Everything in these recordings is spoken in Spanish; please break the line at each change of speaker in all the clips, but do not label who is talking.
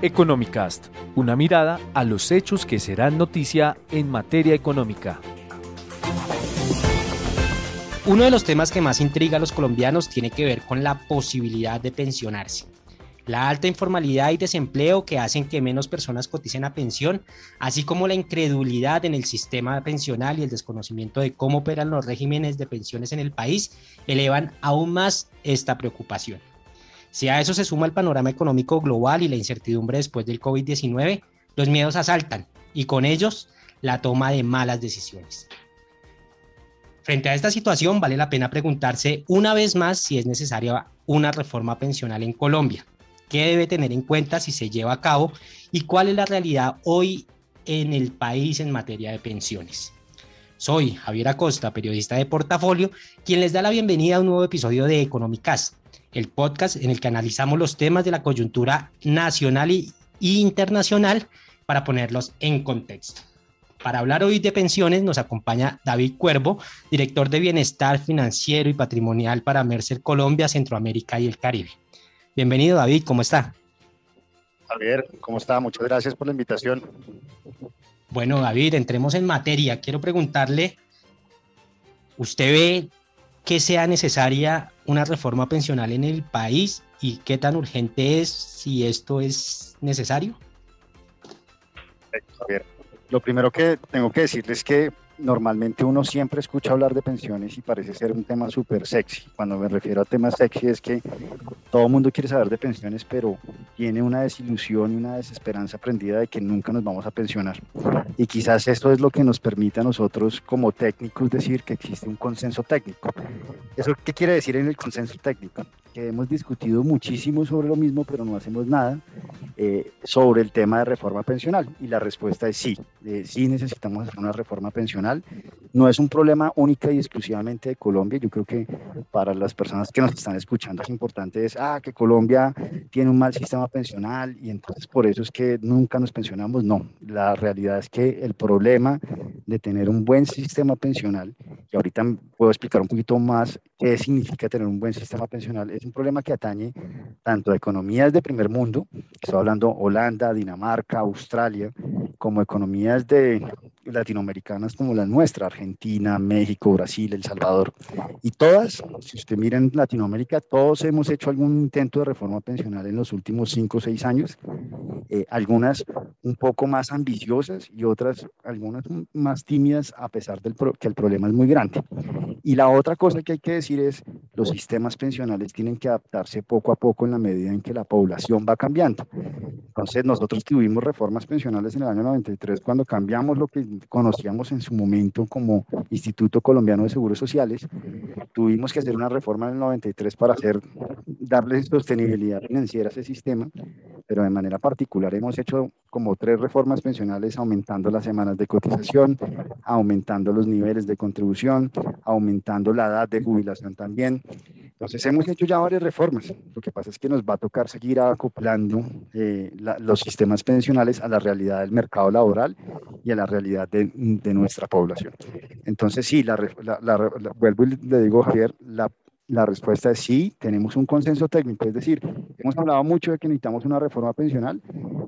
Economicast, una mirada a los hechos que serán noticia en materia económica.
Uno de los temas que más intriga a los colombianos tiene que ver con la posibilidad de pensionarse. La alta informalidad y desempleo que hacen que menos personas coticen a pensión, así como la incredulidad en el sistema pensional y el desconocimiento de cómo operan los regímenes de pensiones en el país, elevan aún más esta preocupación. Si a eso se suma el panorama económico global y la incertidumbre después del COVID-19, los miedos asaltan y con ellos la toma de malas decisiones. Frente a esta situación, vale la pena preguntarse una vez más si es necesaria una reforma pensional en Colombia. ¿Qué debe tener en cuenta si se lleva a cabo y cuál es la realidad hoy en el país en materia de pensiones? Soy Javier Acosta, periodista de Portafolio, quien les da la bienvenida a un nuevo episodio de Economicast, el podcast en el que analizamos los temas de la coyuntura nacional y internacional para ponerlos en contexto. Para hablar hoy de pensiones nos acompaña David Cuervo, director de Bienestar Financiero y Patrimonial para Mercer Colombia, Centroamérica y el Caribe. Bienvenido, David, ¿cómo está?
Javier, ¿cómo está? Muchas gracias por la invitación.
Bueno, David, entremos en materia. Quiero preguntarle, ¿usted ve que sea necesaria una reforma pensional en el país y qué tan urgente es si esto es necesario?
Javier, lo primero que tengo que decirles es que normalmente uno siempre escucha hablar de pensiones y parece ser un tema súper sexy. Cuando me refiero a temas sexy es que todo el mundo quiere saber de pensiones, pero tiene una desilusión y una desesperanza prendida de que nunca nos vamos a pensionar. Y quizás esto es lo que nos permite a nosotros como técnicos decir que existe un consenso técnico. ¿Eso qué quiere decir en el consenso técnico? Que hemos discutido muchísimo sobre lo mismo, pero no hacemos nada sobre el tema de reforma pensional. Y la respuesta es sí. Sí necesitamos hacer una reforma pensional. No es un problema única y exclusivamente de Colombia. Yo creo que para las personas que nos están escuchando es importante que Colombia tiene un mal sistema pensional y entonces por eso es que nunca nos pensionamos. No, la realidad es que el problema de tener un buen sistema pensional, y ahorita puedo explicar un poquito más qué significa tener un buen sistema pensional, es un problema que atañe tanto a economías de primer mundo, estoy hablando Holanda, Dinamarca, Australia, como economías latinoamericanas como la nuestra, Argentina, México, Brasil, El Salvador. Y todas, si usted mira en Latinoamérica, todos hemos hecho algún intento de reforma pensional en los últimos 5 o 6 años, algunas un poco más ambiciosas y otras algunas más tímidas a pesar que el problema es muy grande. Y la otra cosa que hay que decir es, los sistemas pensionales tienen que adaptarse poco a poco en la medida en que la población va cambiando. Entonces nosotros tuvimos reformas pensionales en el año 93 cuando cambiamos lo que conocíamos en su momento como Instituto Colombiano de Seguros Sociales. Tuvimos que hacer una reforma en el 93 para darle sostenibilidad financiera a ese sistema, pero de manera particular hemos hecho como 3 reformas pensionales aumentando las semanas de cotización, aumentando los niveles de contribución, aumentando la edad de jubilación también. Entonces hemos hecho ya varias reformas. Lo que pasa es que nos va a tocar seguir acoplando los sistemas pensionales a la realidad del mercado laboral y a la realidad de nuestra población. Entonces sí, vuelvo y le digo, Javier, la respuesta es sí, tenemos un consenso técnico, es decir, hemos hablado mucho de que necesitamos una reforma pensional,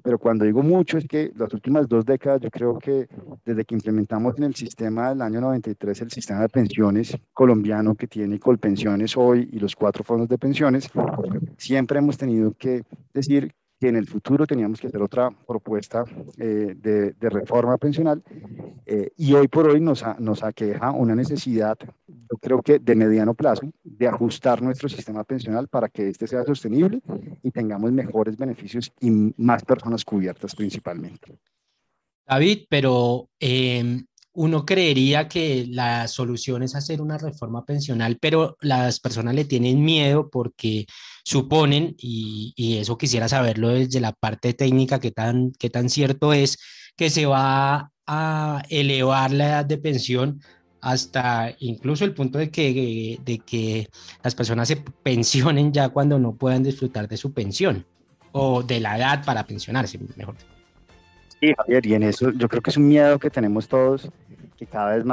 pero cuando digo mucho es que las últimas 2 décadas, yo creo que desde que implementamos en el sistema del año 93 el sistema de pensiones colombiano que tiene Colpensiones hoy y los 4 fondos de pensiones, siempre hemos tenido que decir que en el futuro teníamos que hacer otra propuesta de reforma pensional y hoy por hoy nos aqueja una necesidad, yo creo que de mediano plazo, de ajustar nuestro sistema pensional para que este sea sostenible y tengamos mejores beneficios y más personas cubiertas principalmente.
David, pero uno creería que la solución es hacer una reforma pensional, pero las personas le tienen miedo porque suponen, y eso quisiera saberlo desde la parte técnica, qué tan cierto es que se va a elevar la edad de pensión hasta incluso el punto de que las personas se pensionen ya cuando no puedan disfrutar de su pensión o de la edad para pensionarse, mejor.
Sí, Javier, y en eso yo creo que es un miedo que tenemos todos que cada vez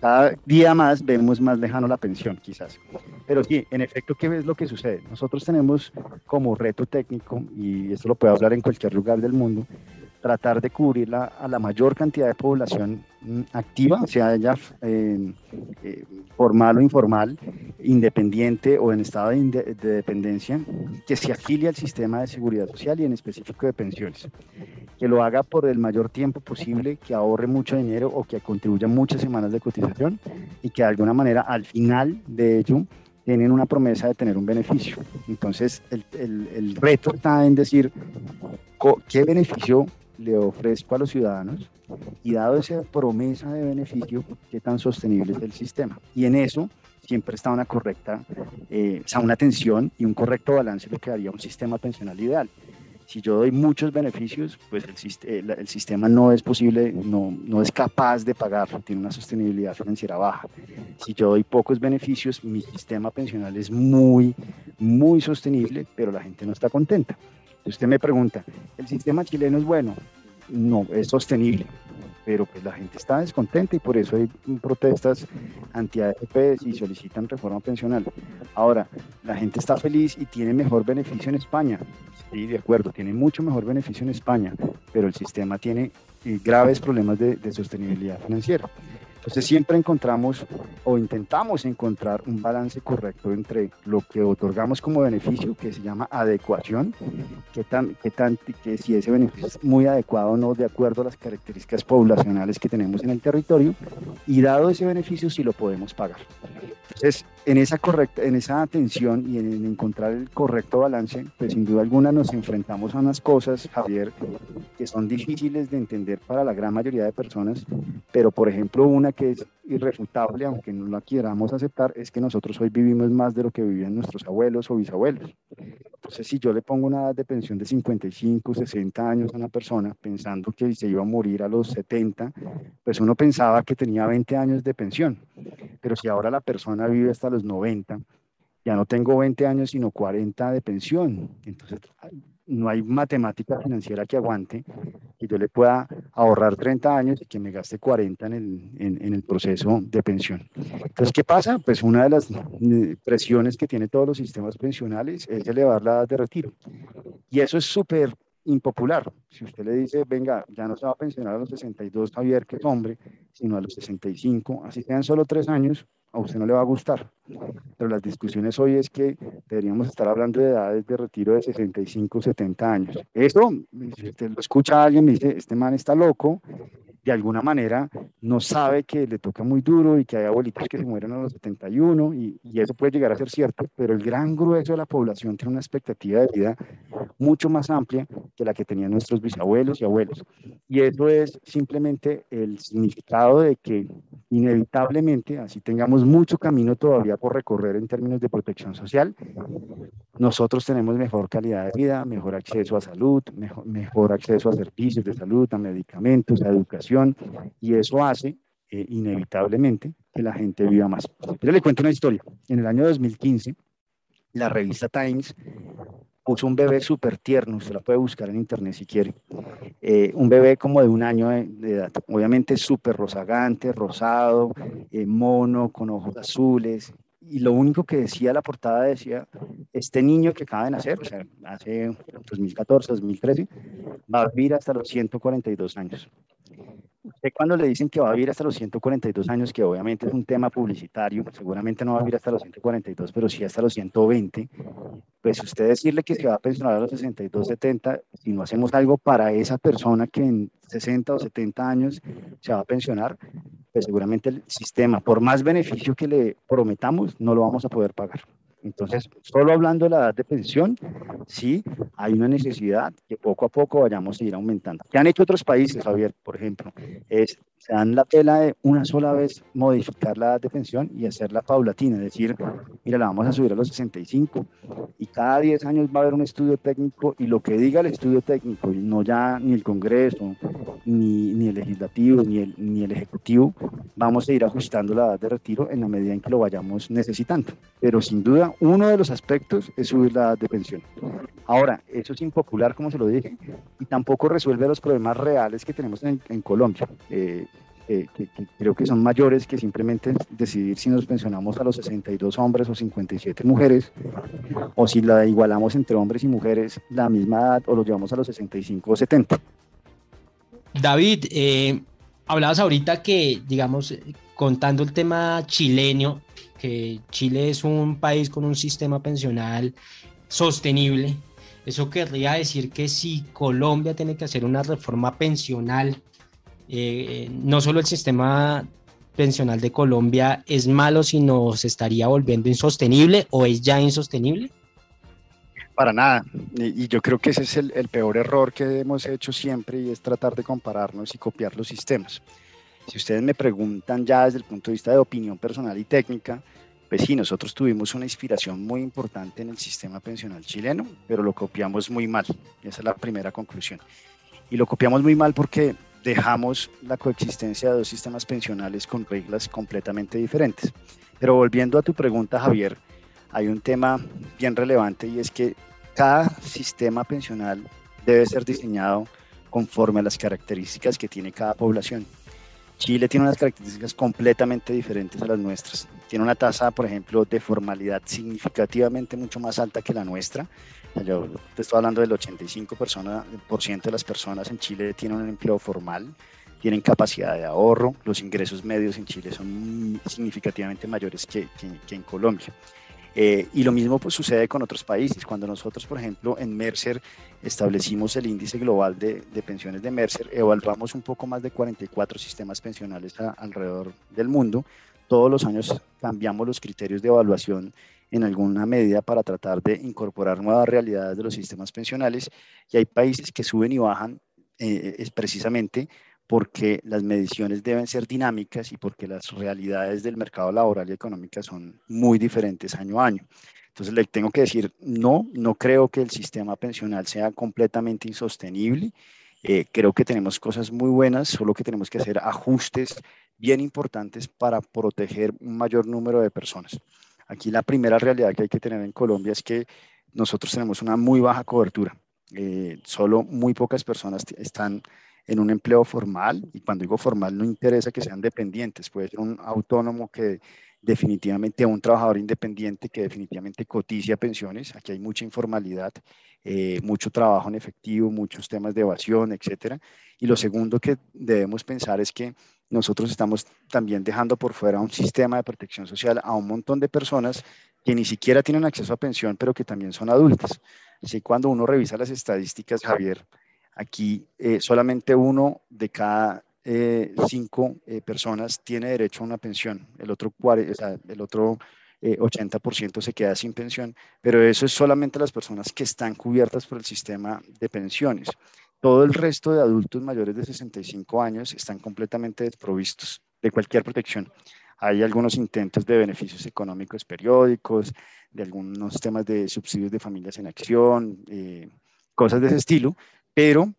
cada día más vemos más lejano la pensión, quizás. Pero sí, en efecto, ¿qué es lo que sucede? Nosotros tenemos como reto técnico, y esto lo puedo hablar en cualquier lugar del mundo, tratar de cubrir a la mayor cantidad de población activa, sea ella formal o informal, independiente o en estado de dependencia, que se afilie al sistema de seguridad social y en específico de pensiones, que lo haga por el mayor tiempo posible, que ahorre mucho dinero o que contribuya muchas semanas de cotización y que de alguna manera al final de ello tienen una promesa de tener un beneficio. Entonces el reto está en decir qué beneficio le ofrezco a los ciudadanos y dado esa promesa de beneficio, qué tan sostenible es el sistema. Y en eso siempre está una correcta, una atención y un correcto balance, lo que haría un sistema pensional ideal. Si yo doy muchos beneficios, pues el sistema no es posible, no es capaz de pagar, tiene una sostenibilidad financiera baja. Si yo doy pocos beneficios, mi sistema pensional es muy, muy sostenible, pero la gente no está contenta. Usted me pregunta, ¿el sistema chileno es bueno? No, es sostenible, pero pues la gente está descontenta y por eso hay protestas anti-AFP y solicitan reforma pensional. Ahora, la gente está feliz y tiene mejor beneficio en España. Sí, de acuerdo, tiene mucho mejor beneficio en España, pero el sistema tiene graves problemas de sostenibilidad financiera. Entonces siempre encontramos o intentamos encontrar un balance correcto entre lo que otorgamos como beneficio, que se llama adecuación, que si ese beneficio es muy adecuado o no de acuerdo a las características poblacionales que tenemos en el territorio, y dado ese beneficio si lo podemos pagar. Entonces, en esa atención y en encontrar el correcto balance, pues sin duda alguna nos enfrentamos a unas cosas, Javier, que son difíciles de entender para la gran mayoría de personas, pero por ejemplo una que es irrefutable, aunque no la queramos aceptar, es que nosotros hoy vivimos más de lo que vivían nuestros abuelos o bisabuelos. Entonces, si yo le pongo una edad de pensión de 55, 60 años a una persona, pensando que se iba a morir a los 70, pues uno pensaba que tenía 20 años de pensión. Pero si ahora la persona vive hasta los 90, ya no tengo 20 años, sino 40 de pensión. Entonces, no hay matemática financiera que aguante que yo le pueda ahorrar 30 años y que me gaste 40 en el proceso de pensión. Entonces, ¿qué pasa? Pues una de las presiones que tiene todos los sistemas pensionales es elevar la edad de retiro. Y eso es súper impopular. Si usted le dice, venga, ya no se va a pensionar a los 62, Javier, que es hombre, sino a los 65, así sean solo 3 años, a usted no le va a gustar. Pero las discusiones hoy es que deberíamos estar hablando de edades de retiro de 65, 70 años. Eso, si usted lo escucha a alguien, me dice, este man está loco, de alguna manera no sabe que le toca muy duro y que hay abuelitos que se mueren a los 71 y eso puede llegar a ser cierto, pero el gran grueso de la población tiene una expectativa de vida mucho más amplia que la que tenían nuestros bisabuelos y abuelos. Y eso es simplemente el significado de que inevitablemente, así tengamos mucho camino todavía por recorrer en términos de protección social, nosotros tenemos mejor calidad de vida, mejor acceso a salud, mejor acceso a servicios de salud, a medicamentos, a educación, y eso hace inevitablemente que la gente viva más. Yo le cuento una historia. En el año 2015, la revista Times puso un bebé súper tierno, usted la puede buscar en internet si quiere, un bebé como de 1 año de edad, obviamente súper rozagante, rosado, mono, con ojos azules, y lo único que decía la portada decía, este niño que acaba de nacer, o sea, hace 2014, 2013, va a vivir hasta los 142 años. Usted cuando le dicen que va a vivir hasta los 142 años, que obviamente es un tema publicitario, seguramente no va a vivir hasta los 142, pero sí hasta los 120, pues usted decirle que se va a pensionar a los 62, 70, si no hacemos algo para esa persona que en 60 o 70 años se va a pensionar, pues seguramente el sistema, por más beneficio que le prometamos, no lo vamos a poder pagar. Entonces, solo hablando de la edad de pensión, sí hay una necesidad que poco a poco vayamos a ir aumentando. ¿Qué han hecho otros países, Javier? Por ejemplo, se dan la pela de una sola vez modificar la edad de pensión y hacerla paulatina, es decir, mira, la vamos a subir a los 65 y cada 10 años va a haber un estudio técnico y lo que diga el estudio técnico, y no ya ni el Congreso, ni el legislativo, ni el ejecutivo, vamos a ir ajustando la edad de retiro en la medida en que lo vayamos necesitando. Pero sin duda, uno de los aspectos es subir la edad de pensión. Ahora, eso es impopular, como se lo dije, y tampoco resuelve los problemas reales que tenemos en Colombia. Que creo que son mayores que simplemente decidir si nos pensionamos a los 62 hombres o 57 mujeres, o si la igualamos entre hombres y mujeres la misma edad, o lo llevamos a los 65 o 70.
David, hablabas ahorita que, digamos, contando el tema chileno, que Chile es un país con un sistema pensional sostenible. Eso querría decir que si Colombia tiene que hacer una reforma pensional, no solo el sistema pensional de Colombia es malo, sino se estaría volviendo insostenible o es ya insostenible.
Para nada, y yo creo que ese es el peor error que hemos hecho siempre, y es tratar de compararnos y copiar los sistemas. Si ustedes me preguntan ya desde el punto de vista de opinión personal y técnica, pues sí, nosotros tuvimos una inspiración muy importante en el sistema pensional chileno, pero lo copiamos muy mal. Esa es la primera conclusión. Y lo copiamos muy mal porque dejamos la coexistencia de dos sistemas pensionales con reglas completamente diferentes. Pero volviendo a tu pregunta, Javier, hay un tema bien relevante, y es que cada sistema pensional debe ser diseñado conforme a las características que tiene cada población. Chile tiene unas características completamente diferentes a las nuestras. Tiene una tasa, por ejemplo, de formalidad significativamente mucho más alta que la nuestra. Yo te estoy hablando del 85% de las personas en Chile tienen un empleo formal, tienen capacidad de ahorro, los ingresos medios en Chile son significativamente mayores que en Colombia. Y lo mismo pues sucede con otros países. Cuando nosotros, por ejemplo, en Mercer establecimos el índice global de pensiones de Mercer, evaluamos un poco más de 44 sistemas pensionales alrededor del mundo. Todos los años cambiamos los criterios de evaluación en alguna medida para tratar de incorporar nuevas realidades de los sistemas pensionales, y hay países que suben y bajan es precisamente porque las mediciones deben ser dinámicas y porque las realidades del mercado laboral y económica son muy diferentes año a año. Entonces le tengo que decir, no creo que el sistema pensional sea completamente insostenible. Creo que tenemos cosas muy buenas, solo que tenemos que hacer ajustes bien importantes para proteger un mayor número de personas. Aquí la primera realidad que hay que tener en Colombia es que nosotros tenemos una muy baja cobertura. Solo muy pocas personas están en un empleo formal, y cuando digo formal no interesa que sean dependientes, puede ser un autónomo que definitivamente, un trabajador independiente que definitivamente cotiza pensiones. Aquí hay mucha informalidad, mucho trabajo en efectivo, muchos temas de evasión, etcétera. Y lo segundo que debemos pensar es que nosotros estamos también dejando por fuera un sistema de protección social a un montón de personas que ni siquiera tienen acceso a pensión, pero que también son adultas. Así cuando uno revisa las estadísticas, Javier, aquí solamente uno de cada 5 personas tiene derecho a una pensión. El otro 80% se queda sin pensión, pero eso es solamente las personas que están cubiertas por el sistema de pensiones. Todo el resto de adultos mayores de 65 años están completamente desprovistos de cualquier protección. Hay algunos intentos de beneficios económicos periódicos, de algunos temas de subsidios de familias en acción, cosas de ese estilo, pero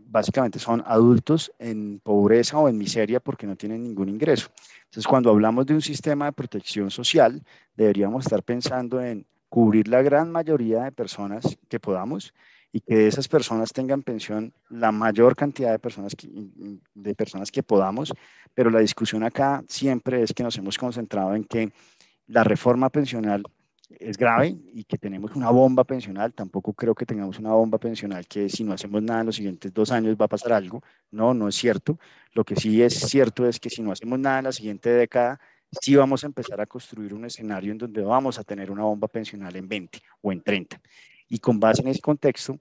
básicamente son adultos en pobreza o en miseria porque no tienen ningún ingreso. Entonces, cuando hablamos de un sistema de protección social, deberíamos estar pensando en cubrir la gran mayoría de personas que podamos, y que de esas personas tengan pensión la mayor cantidad de personas que podamos, pero la discusión acá siempre es que nos hemos concentrado en que la reforma pensional es grave y que tenemos una bomba pensional. Tampoco creo que tengamos una bomba pensional que si no hacemos nada en los siguientes 2 años va a pasar algo. No es cierto. Lo que sí es cierto es que si no hacemos nada en la siguiente década, sí vamos a empezar a construir un escenario en donde vamos a tener una bomba pensional en 20 o en 30. Y con base en ese contexto,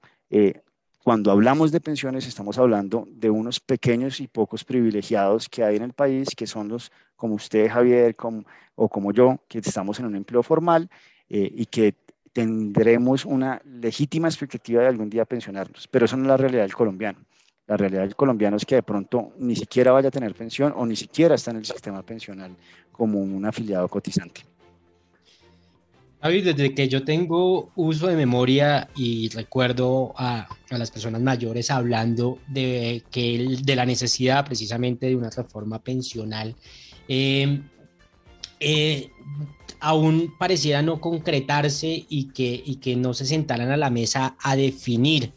cuando hablamos de pensiones estamos hablando de unos pequeños y pocos privilegiados que hay en el país, que son los como usted, Javier, o como yo, que estamos en un empleo formal, y que tendremos una legítima expectativa de algún día pensionarnos. Pero eso no es la realidad del colombiano. La realidad del colombiano es que de pronto ni siquiera vaya a tener pensión o ni siquiera está en el sistema pensional como un afiliado cotizante.
David, desde que yo tengo uso de memoria y recuerdo a las personas mayores hablando de la necesidad precisamente de una reforma pensional, eh, eh, aún pareciera no concretarse y que no se sentaran a la mesa a definir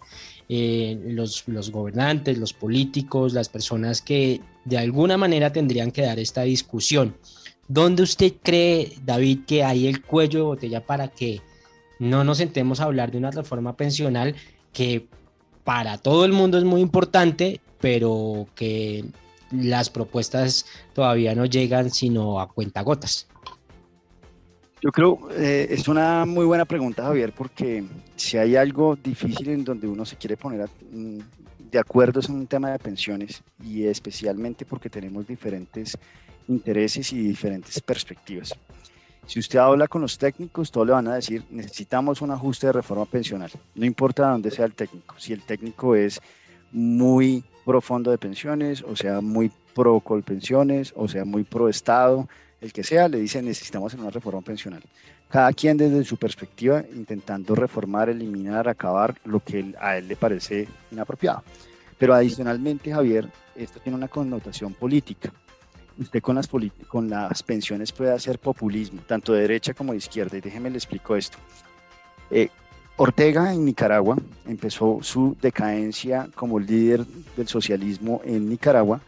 los gobernantes, los políticos, las personas que de alguna manera tendrían que dar esta discusión. ¿Dónde usted cree, David, que hay el cuello de botella para que no nos sentemos a hablar de una reforma pensional que para todo el mundo es muy importante, pero que las propuestas todavía no llegan sino a cuentagotas?
Yo creo, es una muy buena pregunta, Javier, porque si hay algo difícil en donde uno se quiere poner de acuerdo es en un tema de pensiones y especialmente porque tenemos diferentes intereses y diferentes perspectivas. Si usted habla con los técnicos, todos le van a decir, necesitamos un ajuste de reforma pensional, no importa de dónde sea el técnico, si el técnico es muy pro fondo de pensiones, o sea, muy pro colpensiones, o sea, muy pro Estado, el que sea, le dice necesitamos una reforma pensional. Cada quien desde su perspectiva intentando reformar, eliminar, acabar lo que a él le parece inapropiado. Pero adicionalmente, Javier, esto tiene una connotación política. Usted con las pensiones puede hacer populismo, tanto de derecha como de izquierda, y déjeme le explico esto. Eh, Ortega en Nicaragua empezó su decadencia como líder del socialismo en Nicaragua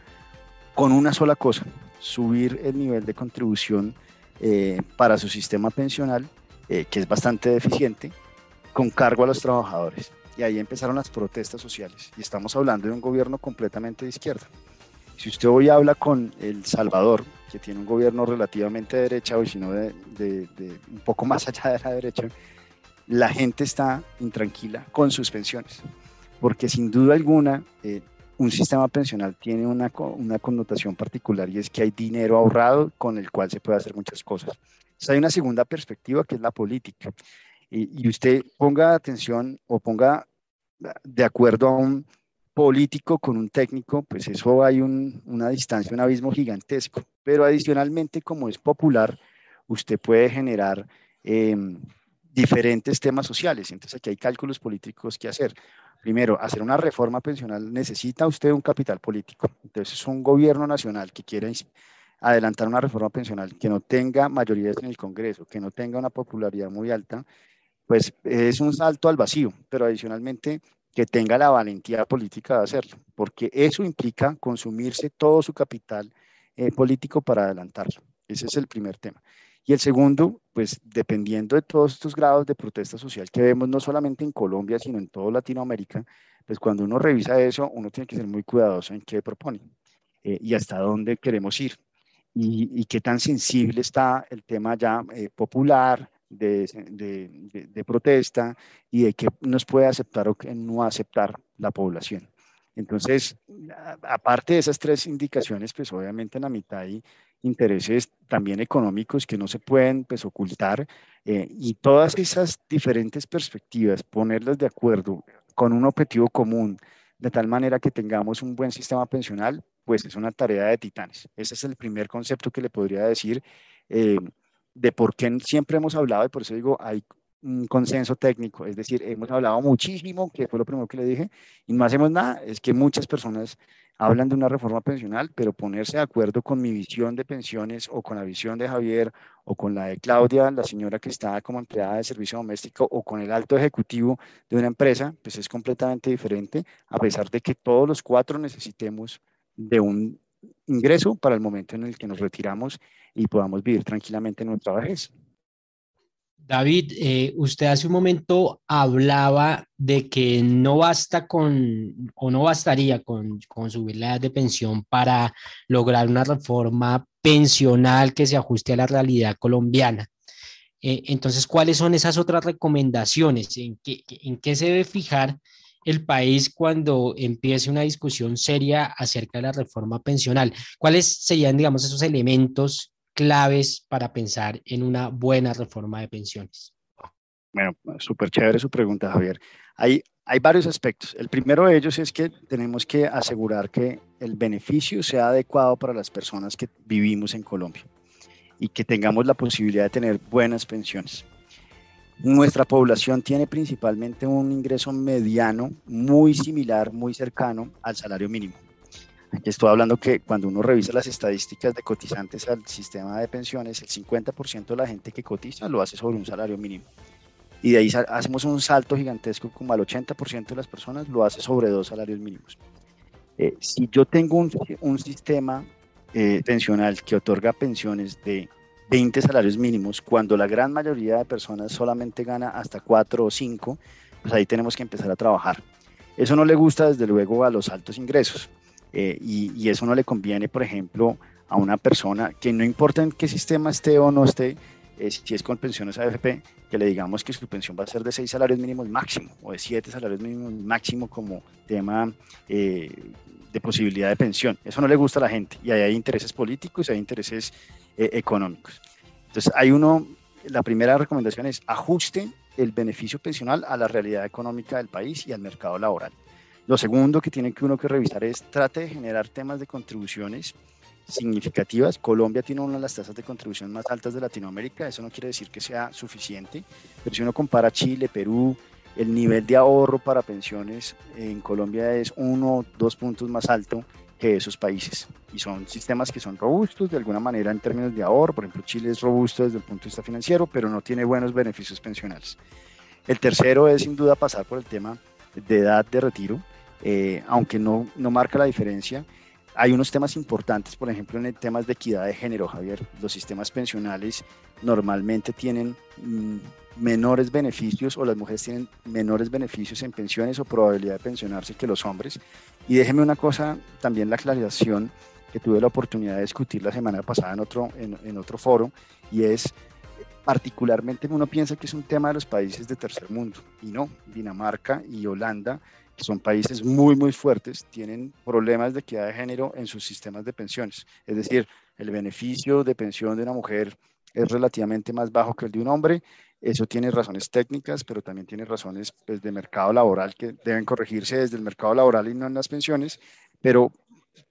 con una sola cosa, subir el nivel de contribución para su sistema pensional, que es bastante deficiente, con cargo a los trabajadores. Y ahí empezaron las protestas sociales. Y estamos hablando de un gobierno completamente de izquierda. Si usted hoy habla con El Salvador, que tiene un gobierno relativamente de derecha, o si no de un poco más allá de la derecha, la gente está intranquila con sus pensiones, porque sin duda alguna un sistema pensional tiene una connotación particular y es que hay dinero ahorrado con el cual se puede hacer muchas cosas. Entonces hay una segunda perspectiva que es la política y usted ponga atención o ponga de acuerdo a un político con un técnico, pues eso hay una distancia, un abismo gigantesco, pero adicionalmente como es popular, usted puede generar eh, diferentes temas sociales. Entonces aquí hay cálculos políticos que hacer. Primero, hacer una reforma pensional necesita usted un capital político. Entonces es un gobierno nacional que quiere adelantar una reforma pensional que no tenga mayorías en el Congreso, que no tenga una popularidad muy alta, pues es un salto al vacío, pero adicionalmente que tenga la valentía política de hacerlo, porque eso implica consumirse todo su capital político para adelantarlo. Ese es el primer tema. Y el segundo, pues dependiendo de todos estos grados de protesta social que vemos no solamente en Colombia, sino en toda Latinoamérica, pues cuando uno revisa eso, uno tiene que ser muy cuidadoso en qué propone y hasta dónde queremos ir y qué tan sensible está el tema ya popular de protesta y de qué nos puede aceptar o qué no aceptar la población. Entonces, aparte de esas tres indicaciones, pues obviamente en la mitad hay intereses también económicos que no se pueden pues, ocultar y todas esas diferentes perspectivas, ponerlas de acuerdo con un objetivo común, de tal manera que tengamos un buen sistema pensional, pues es una tarea de titanes. Ese es el primer concepto que le podría decir de por qué siempre hemos hablado, y por eso digo, hay un consenso técnico, es decir, hemos hablado muchísimo, que fue lo primero que le dije, y no hacemos nada, es que muchas personas hablan de una reforma pensional, pero ponerse de acuerdo con mi visión de pensiones o con la visión de Javier o con la de Claudia, la señora que está como empleada de servicio doméstico o con el alto ejecutivo de una empresa, pues es completamente diferente, a pesar de que todos los cuatro necesitemos de un ingreso para el momento en el que nos retiramos y podamos vivir tranquilamente en nuestra vejez.
David, usted hace un momento hablaba de que no basta con, o no bastaría con subir la edad de pensión para lograr una reforma pensional que se ajuste a la realidad colombiana. Entonces, ¿cuáles son esas otras recomendaciones? En qué se debe fijar el país cuando empiece una discusión seria acerca de la reforma pensional? ¿Cuáles serían, digamos, esos elementos claves para pensar en una buena reforma de pensiones?
Bueno, súper chévere su pregunta, Javier. Hay varios aspectos. El primero de ellos es que tenemos que asegurar que el beneficio sea adecuado para las personas que vivimos en Colombia y que tengamos la posibilidad de tener buenas pensiones. Nuestra población tiene principalmente un ingreso mediano muy similar, muy cercano al salario mínimo. Aquí estoy hablando que cuando uno revisa las estadísticas de cotizantes al sistema de pensiones, el 50% de la gente que cotiza lo hace sobre un salario mínimo. Y de ahí hacemos un salto gigantesco como al 80% de las personas lo hace sobre 2 salarios mínimos. Si yo tengo un sistema pensional que otorga pensiones de 20 salarios mínimos, cuando la gran mayoría de personas solamente gana hasta 4 o 5, pues ahí tenemos que empezar a trabajar. Eso no le gusta desde luego a los altos ingresos y eso no le conviene, por ejemplo, a una persona que no importa en qué sistema esté o no esté, si es con pensiones AFP, que le digamos que su pensión va a ser de 6 salarios mínimos máximo o de 7 salarios mínimos máximo como tema de posibilidad de pensión. Eso no le gusta a la gente y ahí hay intereses políticos y hay intereses económicos. Entonces, la primera recomendación es ajuste el beneficio pensional a la realidad económica del país y al mercado laboral. Lo segundo que tiene que uno que revisar es trate de generar temas de contribuciones significativas. Colombia tiene una de las tasas de contribución más altas de Latinoamérica, eso no quiere decir que sea suficiente, pero si uno compara Chile, Perú, el nivel de ahorro para pensiones en Colombia es 1 o 2 puntos más alto que esos países y son sistemas que son robustos de alguna manera en términos de ahorro. Por ejemplo, Chile es robusto desde el punto de vista financiero, pero no tiene buenos beneficios pensionales. El tercero es sin duda pasar por el tema de edad de retiro, aunque no marca la diferencia. Hay unos temas importantes, por ejemplo, en el temas de equidad de género, Javier. Los sistemas pensionales normalmente tienen menores beneficios o las mujeres tienen menores beneficios en pensiones o probabilidad de pensionarse que los hombres. Y déjeme una cosa, también la aclaración que tuve la oportunidad de discutir la semana pasada en otro foro, y es particularmente uno piensa que es un tema de los países de tercer mundo, y no, Dinamarca y Holanda, que son países muy, muy fuertes, tienen problemas de equidad de género en sus sistemas de pensiones. Es decir, el beneficio de pensión de una mujer es relativamente más bajo que el de un hombre. Eso tiene razones técnicas, pero también tiene razones pues, de mercado laboral que deben corregirse desde el mercado laboral y no en las pensiones. Pero,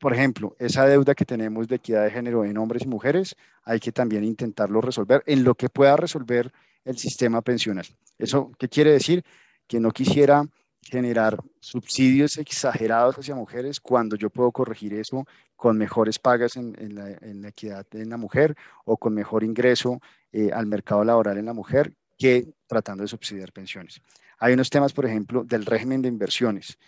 por ejemplo, esa deuda que tenemos de equidad de género en hombres y mujeres, hay que también intentarlo resolver en lo que pueda resolver el sistema pensional. ¿Eso qué quiere decir? Que no quisiera generar subsidios exagerados hacia mujeres cuando yo puedo corregir eso con mejores pagas en la equidad en la mujer o con mejor ingreso al mercado laboral en la mujer que tratando de subsidiar pensiones. Hay unos temas, por ejemplo, del régimen de inversiones.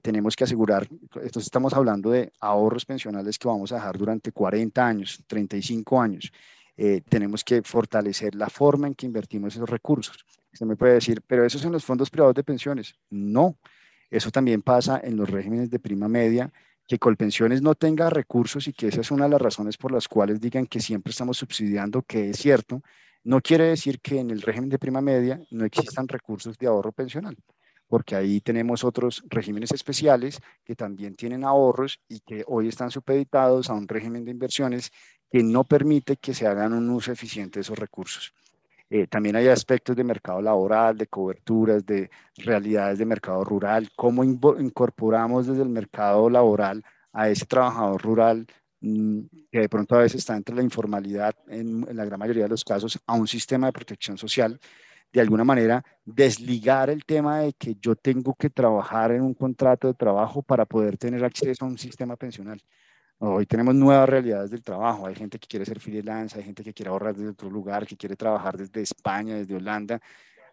Tenemos que asegurar, entonces estamos hablando de ahorros pensionales que vamos a dejar durante 40 años, 35 años. Tenemos que fortalecer la forma en que invertimos esos recursos. Usted me puede decir, pero eso es en los fondos privados de pensiones. No, eso también pasa en los regímenes de prima media, que Colpensiones no tenga recursos y que esa es una de las razones por las cuales digan que siempre estamos subsidiando, que es cierto, no quiere decir que en el régimen de prima media no existan recursos de ahorro pensional, porque ahí tenemos otros regímenes especiales que también tienen ahorros y que hoy están supeditados a un régimen de inversiones que no permite que se hagan un uso eficiente de esos recursos. También hay aspectos de mercado laboral, de coberturas, de realidades de mercado rural, cómo incorporamos desde el mercado laboral a ese trabajador rural que de pronto a veces está entre la informalidad, en la gran mayoría de los casos, a un sistema de protección social. De alguna manera, desligar el tema de que yo tengo que trabajar en un contrato de trabajo para poder tener acceso a un sistema pensional. Hoy tenemos nuevas realidades del trabajo. Hay gente que quiere ser freelance, hay gente que quiere ahorrar desde otro lugar, que quiere trabajar desde España, desde Holanda.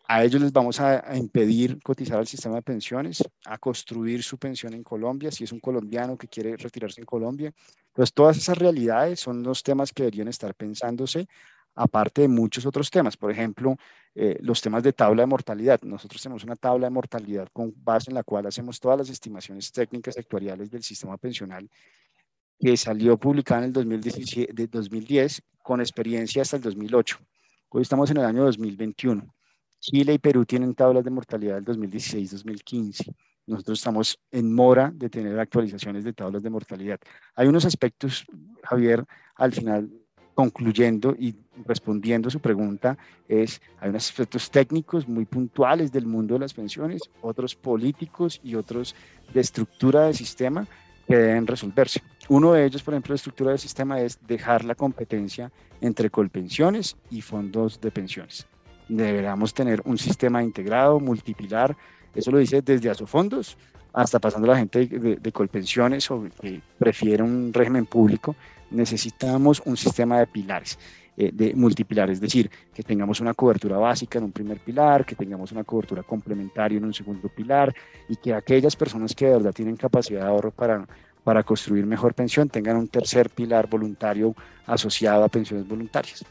A ellos les vamos a impedir cotizar al sistema de pensiones, a construir su pensión en Colombia, si es un colombiano que quiere retirarse en Colombia. Entonces, todas esas realidades son los temas que deberían estar pensándose, aparte de muchos otros temas. Por ejemplo, los temas de tabla de mortalidad. Nosotros tenemos una tabla de mortalidad con base en la cual hacemos todas las estimaciones técnicas actuariales del sistema pensional que salió publicada en el 2010 con experiencia hasta el 2008. Hoy estamos en el año 2021. Chile y Perú tienen tablas de mortalidad del 2016-2015. Nosotros estamos en mora de tener actualizaciones de tablas de mortalidad. Hay unos aspectos, Javier, al final, concluyendo y respondiendo a su pregunta, hay unos aspectos técnicos muy puntuales del mundo de las pensiones, otros políticos y otros de estructura de sistema que deben resolverse. Uno de ellos, por ejemplo, la estructura del sistema es dejar la competencia entre Colpensiones y fondos de pensiones. Deberíamos tener un sistema integrado, multipilar, eso lo dice desde Asofondos hasta pasando a la gente de Colpensiones o que prefiere un régimen público, necesitamos un sistema de pilares, de multipilares, es decir, que tengamos una cobertura básica en un primer pilar, que tengamos una cobertura complementaria en un segundo pilar y que aquellas personas que de verdad tienen capacidad de ahorro para construir mejor pensión tengan un tercer pilar voluntario asociado a pensiones voluntarias.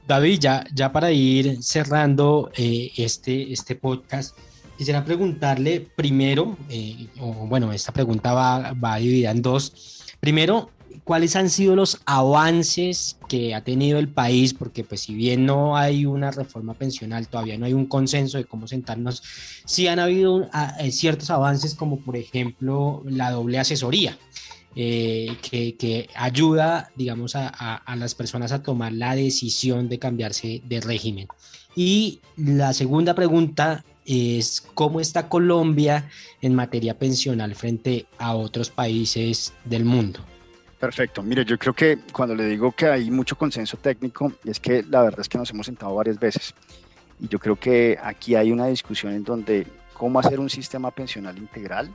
David, ya para ir cerrando este podcast, quisiera preguntarle primero, esta pregunta va dividida en dos. Primero, ¿cuáles han sido los avances que ha tenido el país? Porque pues si bien no hay una reforma pensional, todavía no hay un consenso de cómo sentarnos, sí han habido ciertos avances como por ejemplo la doble asesoría. Que ayuda, digamos, a las personas a tomar la decisión de cambiarse de régimen. Y la segunda pregunta es, ¿cómo está Colombia en materia pensional frente a otros países del mundo?
Perfecto. Mire, yo creo que cuando le digo que hay mucho consenso técnico, es que la verdad es que nos hemos sentado varias veces. Y yo creo que aquí hay una discusión en donde cómo hacer un sistema pensional integral,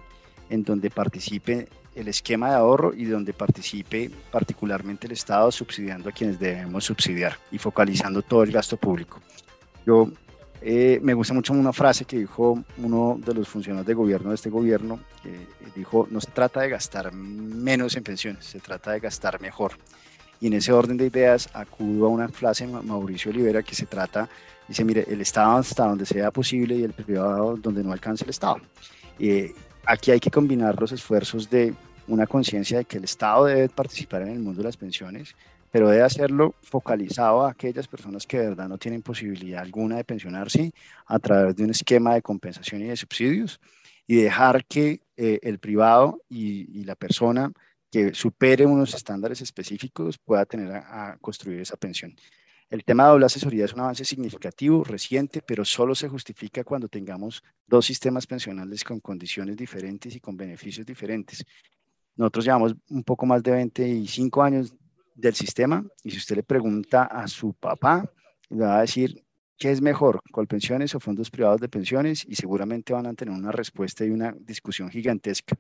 en donde participe el esquema de ahorro y donde participe particularmente el Estado subsidiando a quienes debemos subsidiar y focalizando todo el gasto público. Yo me gusta mucho una frase que dijo uno de los funcionarios de gobierno de este gobierno, que dijo, no se trata de gastar menos en pensiones, se trata de gastar mejor. Y en ese orden de ideas acudo a una frase de Mauricio Olivera que se trata, dice, mire, el Estado hasta donde sea posible y el privado donde no alcance el Estado. Aquí hay que combinar los esfuerzos de una conciencia de que el Estado debe participar en el mundo de las pensiones, pero debe hacerlo focalizado a aquellas personas que de verdad no tienen posibilidad alguna de pensionarse a través de un esquema de compensación y de subsidios y dejar que el privado y la persona que supere unos estándares específicos pueda tener a construir esa pensión. El tema de doble asesoría es un avance significativo, reciente, pero solo se justifica cuando tengamos dos sistemas pensionales con condiciones diferentes y con beneficios diferentes. Nosotros llevamos un poco más de 25 años del sistema y si usted le pregunta a su papá, le va a decir qué es mejor, Colpensiones o fondos privados de pensiones y seguramente van a tener una respuesta y una discusión gigantesca.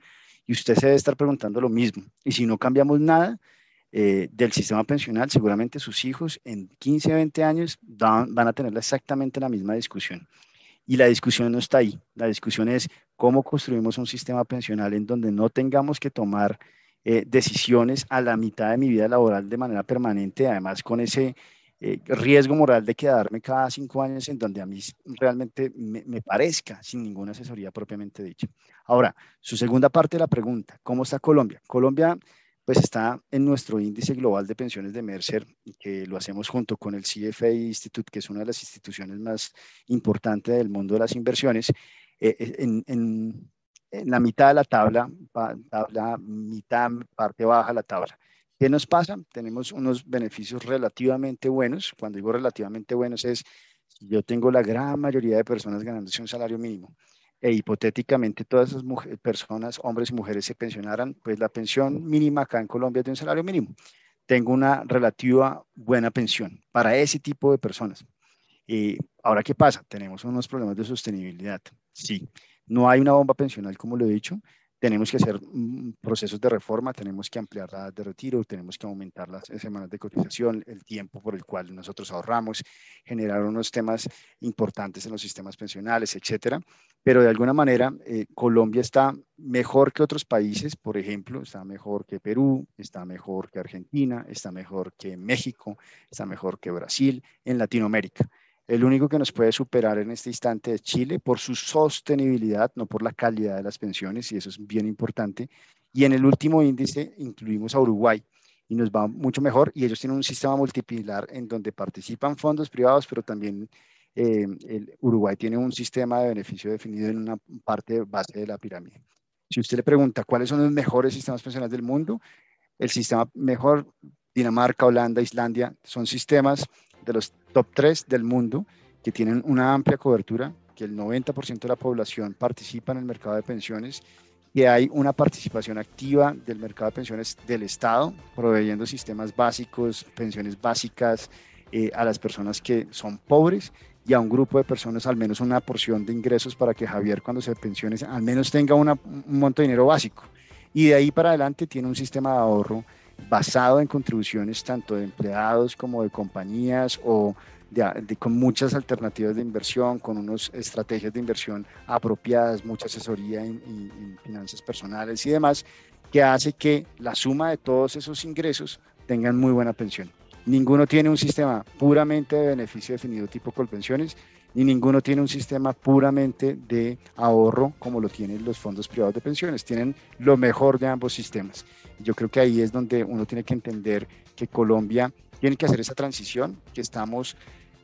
Y usted se debe estar preguntando lo mismo. Y si no cambiamos nada, del sistema pensional, seguramente sus hijos en 15 o 20 años van a tener exactamente la misma discusión. Y la discusión no está ahí. La discusión es cómo construimos un sistema pensional en donde no tengamos que tomar decisiones a la mitad de mi vida laboral de manera permanente, además con ese riesgo moral de quedarme cada 5 años en donde a mí realmente me parezca, sin ninguna asesoría propiamente dicha. Ahora, su segunda parte de la pregunta, ¿cómo está Colombia? Colombia pues está en nuestro índice global de pensiones de Mercer, que lo hacemos junto con el CFA Institute, que es una de las instituciones más importantes del mundo de las inversiones, en la mitad de la tabla, mitad, parte baja de la tabla. ¿Qué nos pasa? Tenemos unos beneficios relativamente buenos. Cuando digo relativamente buenos es, si yo tengo la gran mayoría de personas ganándose un salario mínimo, e hipotéticamente todas esas personas, hombres y mujeres, se pensionaran, pues la pensión mínima acá en Colombia es de un salario mínimo. Tengo una relativa buena pensión para ese tipo de personas. Ahora, ¿qué pasa? Tenemos unos problemas de sostenibilidad. Sí, no hay una bomba pensional, como lo he dicho. Tenemos que hacer procesos de reforma, tenemos que ampliar la edad de retiro, tenemos que aumentar las semanas de cotización, el tiempo por el cual nosotros ahorramos, generar unos temas importantes en los sistemas pensionales, etcétera. Pero de alguna manera, Colombia está mejor que otros países, por ejemplo, está mejor que Perú, está mejor que Argentina, está mejor que México, está mejor que Brasil, en Latinoamérica. El único que nos puede superar en este instante es Chile por su sostenibilidad, no por la calidad de las pensiones, y eso es bien importante. Y en el último índice incluimos a Uruguay y nos va mucho mejor. Y ellos tienen un sistema multipilar en donde participan fondos privados, pero también el Uruguay tiene un sistema de beneficio definido en una parte base de la pirámide. Si usted le pregunta cuáles son los mejores sistemas pensionales del mundo, el sistema mejor, Dinamarca, Holanda, Islandia, son sistemas de los top 3 del mundo que tienen una amplia cobertura, que el 90% de la población participa en el mercado de pensiones, que hay una participación activa del mercado de pensiones del Estado, proveyendo sistemas básicos, pensiones básicas a las personas que son pobres y a un grupo de personas al menos una porción de ingresos para que Javier cuando se pensione al menos tenga un monto de dinero básico. Y de ahí para adelante tiene un sistema de ahorro basado en contribuciones tanto de empleados como de compañías o con muchas alternativas de inversión, con unas estrategias de inversión apropiadas, mucha asesoría en finanzas personales y demás, que hace que la suma de todos esos ingresos tengan muy buena pensión. Ninguno tiene un sistema puramente de beneficio definido tipo Colpensiones, ni ninguno tiene un sistema puramente de ahorro como lo tienen los fondos privados de pensiones. Tienen lo mejor de ambos sistemas. Yo creo que ahí es donde uno tiene que entender que Colombia tiene que hacer esa transición, que estamos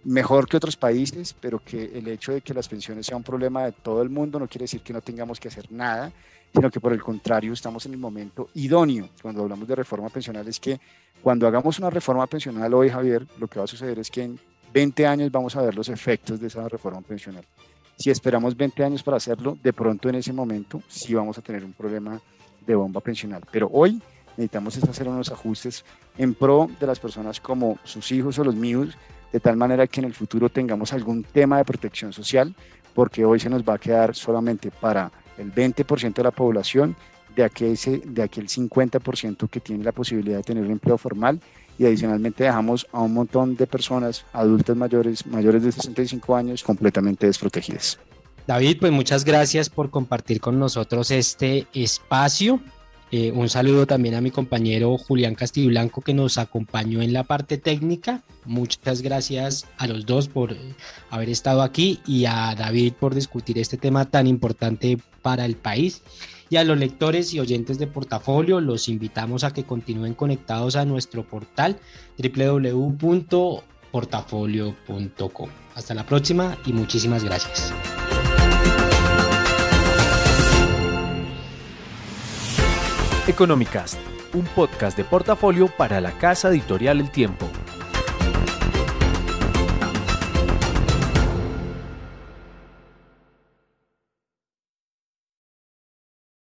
mejor que otros países, pero que el hecho de que las pensiones sea un problema de todo el mundo no quiere decir que no tengamos que hacer nada, sino que por el contrario estamos en el momento idóneo. Cuando hablamos de reforma pensional es que cuando hagamos una reforma pensional hoy, Javier, lo que va a suceder es que en 20 años vamos a ver los efectos de esa reforma pensional. Si esperamos 20 años para hacerlo, de pronto en ese momento sí vamos a tener un problema de bomba pensional. Pero hoy necesitamos hacer unos ajustes en pro de las personas como sus hijos o los míos, de tal manera que en el futuro tengamos algún tema de protección social, porque hoy se nos va a quedar solamente para el 20% de la población de aquel 50% que tiene la posibilidad de tener un empleo formal, y adicionalmente dejamos a un montón de personas adultas mayores de 65 años completamente desprotegidas.
David, pues muchas gracias por compartir con nosotros este espacio. Un saludo también a mi compañero Julián Castiblanco, que nos acompañó en la parte técnica. Muchas gracias a los dos por haber estado aquí, y a David por discutir este tema tan importante para el país. Y a los lectores y oyentes de Portafolio, los invitamos a que continúen conectados a nuestro portal www.portafolio.com. Hasta la próxima y muchísimas gracias.
Economicast, un podcast de Portafolio para la casa editorial El Tiempo.